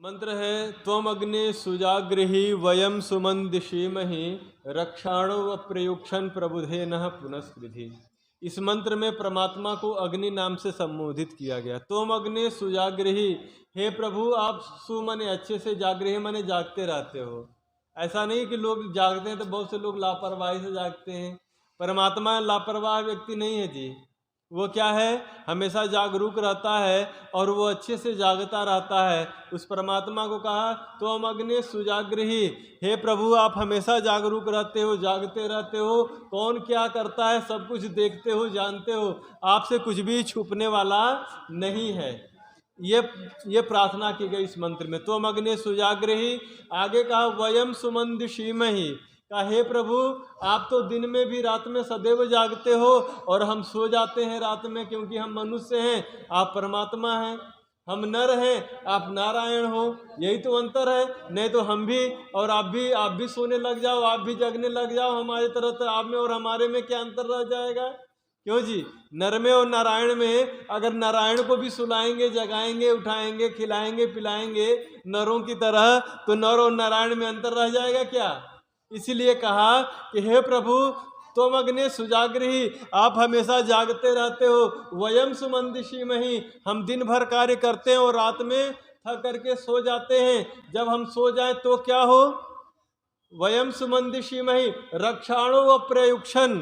मंत्र है त्वम अग्ने सुजागृहि वयम सुमंदिशीमहि रक्षाणो व प्रयुक्षण प्रबुधे नः पुनस्कृधि। इस मंत्र में परमात्मा को अग्नि नाम से संबोधित किया गया। त्वम अग्ने सुजागृहि, हे प्रभु आप सु मने अच्छे से, जागृहि मने जागते रहते हो। ऐसा नहीं कि लोग जागते हैं तो बहुत से लोग लापरवाही से जागते हैं। परमात्मा लापरवाह व्यक्ति नहीं है जी, वो क्या है, हमेशा जागरूक रहता है और वो अच्छे से जागता रहता है। उस परमात्मा को कहा तो हम अग्नि सुजागृहि, हे प्रभु आप हमेशा जागरूक रहते हो, जागते रहते हो, कौन क्या करता है सब कुछ देखते हो, जानते हो, आपसे कुछ भी छुपने वाला नहीं है। ये प्रार्थना की गई इस मंत्र में। तो हम अग्नि सुजागृहि, आगे कहा वयम सुमंदिशीमहि, हे प्रभु आप तो दिन में भी रात में सदैव जागते हो और हम सो जाते हैं रात में, क्योंकि हम मनुष्य हैं, आप परमात्मा हैं, हम नर हैं, आप नारायण हो। यही तो अंतर है, नहीं तो हम भी और आप भी सोने लग जाओ, आप भी जगने लग जाओ हमारी तरह, तो आप में और हमारे में क्या अंतर रह जाएगा? क्यों जी, नर में और नारायण में, अगर नारायण को भी सुलाएंगे, जगाएंगे, उठाएंगे, खिलाएंगे, पिलाएंगे नरों की तरह, तो नर और नारायण में अंतर रह जाएगा क्या? इसीलिए कहा कि हे प्रभु तुम अग्नि सुजागृहि, आप हमेशा जागते रहते हो। वयम सुमंदिशीमहि, हम दिन भर कार्य करते हैं और रात में थक करके सो जाते हैं। जब हम सो जाएं तो क्या हो? वयम सुमंदिशीमहि रक्षाणो व प्रयुक्षण,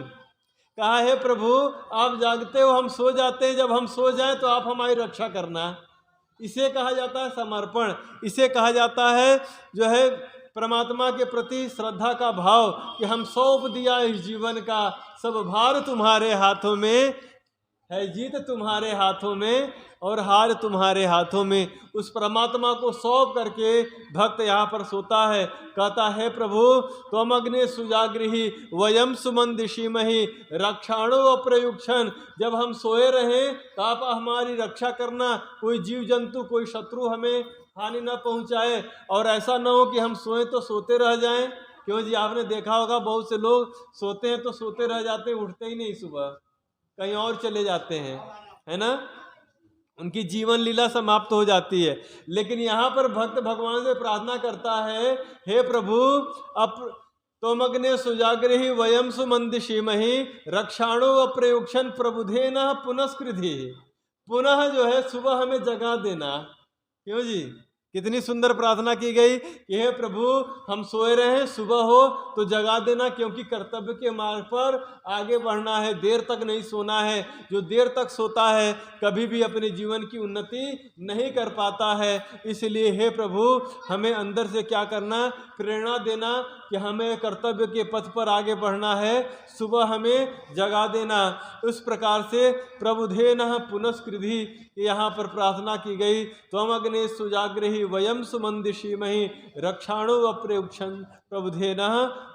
कहा है प्रभु आप जागते हो, हम सो जाते हैं, जब हम सो जाएं तो आप हमारी रक्षा करना। इसे कहा जाता है समर्पण, इसे कहा जाता है जो है परमात्मा के प्रति श्रद्धा का भाव, कि हम सौंप दिया इस जीवन का, सब भार तुम्हारे हाथों में है, जीत तुम्हारे हाथों में और हार तुम्हारे हाथों में। उस परमात्मा को सौंप करके भक्त यहाँ पर सोता है, कहता है प्रभु त्वम अग्नि सुजागृहि वयम सुमंदिशीमहि रक्षाणो अप्रयुक्षण, जब हम सोए रहें तो आप हमारी रक्षा करना, कोई जीव जंतु, कोई शत्रु हमें हानि न पहुंचाए, और ऐसा न हो कि हम सोए तो सोते रह जाएं। क्यों जी, आपने देखा होगा बहुत से लोग सोते हैं तो सोते रह जाते हैं, उठते ही नहीं, सुबह कहीं और चले जाते हैं, है ना, उनकी जीवन लीला समाप्त हो जाती है। लेकिन यहाँ पर भक्त भगवान से प्रार्थना करता है, हे प्रभु अप तुम अग्नि सुजागृहि वयम सुमंदिशीमहि रक्षाणो अप्रयुक्षण प्रबुधेन पुनस्कृधि, पुनः जो है सुबह हमें जगा देना। क्यों जी, कितनी सुंदर प्रार्थना की गई कि हे प्रभु हम सोए रहे, सुबह हो तो जगा देना, क्योंकि कर्तव्य के मार्ग पर आगे बढ़ना है, देर तक नहीं सोना है। जो देर तक सोता है कभी भी अपने जीवन की उन्नति नहीं कर पाता है। इसलिए हे प्रभु हमें अंदर से क्या करना, प्रेरणा देना कि हमें कर्तव्य के पथ पर आगे बढ़ना है, सुबह हमें जगा देना। उस प्रकार से प्रबुधेन पुनस्कृधि यहाँ पर प्रार्थना की गई। त्वम अग्नि सुजागृहि वयम सुमंदिशीमहि रक्षाणो अप्रयुक्षण प्रबुधेन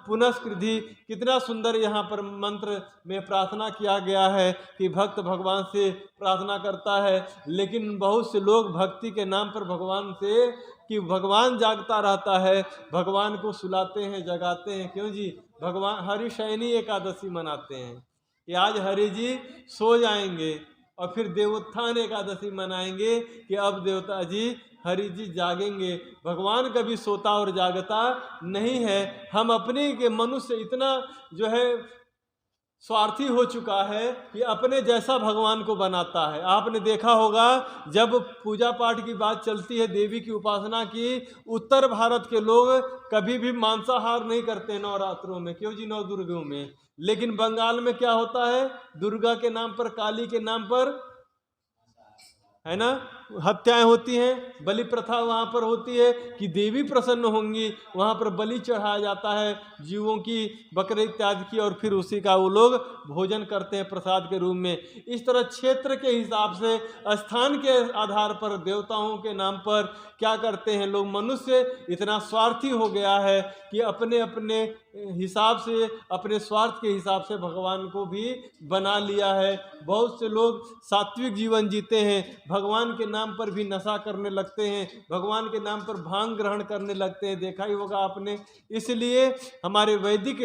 पुनस्कृधि। कितना सुंदर यहाँ पर मंत्र में प्रार्थना किया गया है कि भक्त भगवान से प्रार्थना करता है। लेकिन बहुत से लोग भक्ति के नाम पर भगवान से, कि भगवान जागता रहता है, भगवान को सुलाते हैं, जगाते हैं। क्यों जी, भगवान हरिशयनी एकादशी मनाते हैं कि आज हरि जी सो जाएंगे और फिर देवोत्थान एकादशी मनाएंगे कि अब देवता जी हरि जी जागेंगे। भगवान कभी सोता और जागता नहीं है। हम अपने के मनुष्य इतना जो है स्वार्थी हो चुका है कि अपने जैसा भगवान को बनाता है। आपने देखा होगा जब पूजा पाठ की बात चलती है, देवी की उपासना की, उत्तर भारत के लोग कभी भी मांसाहार नहीं करते नवरात्रों में। क्यों जी, नौ दुर्गों में। लेकिन बंगाल में क्या होता है, दुर्गा के नाम पर, काली के नाम पर, है ना, हत्याएं होती हैं, बलि प्रथा वहाँ पर होती है कि देवी प्रसन्न होंगी, वहाँ पर बलि चढ़ाया जाता है जीवों की, बकरे इत्यादि की, और फिर उसी का वो लोग भोजन करते हैं प्रसाद के रूप में। इस तरह क्षेत्र के हिसाब से, स्थान के आधार पर, देवताओं के नाम पर क्या करते हैं लोग, मनुष्य इतना स्वार्थी हो गया है कि अपने अपने हिसाब से, अपने स्वार्थ के हिसाब से भगवान को भी बना लिया है। बहुत से लोग सात्विक जीवन जीते हैं, भगवान के नाम पर भी नशा करने लगते हैं, भगवान के नाम पर भांग ग्रहण करने लगते हैं, देखा ही होगा आपने। इसलिए हमारे वैदिक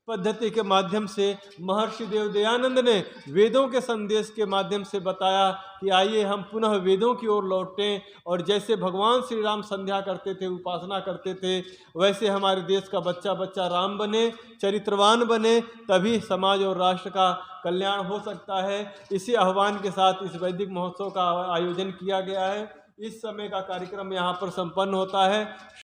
पद्धति के माध्यम से महर्षि देव दयानंद ने वेदों के संदेश के माध्यम से बताया कि आइए हम पुनः वेदों की ओर लौटें और जैसे भगवान श्री राम संध्या करते थे, उपासना करते थे, वैसे हमारे देश का बच्चा बच्चा राम बने, चरित्रवान बने, तभी समाज और राष्ट्र का कल्याण हो सकता है। इसी आह्वान के साथ इस वैदिक महोत्सव का आयोजन किया गया है। इस समय का कार्यक्रम यहाँ पर संपन्न होता है।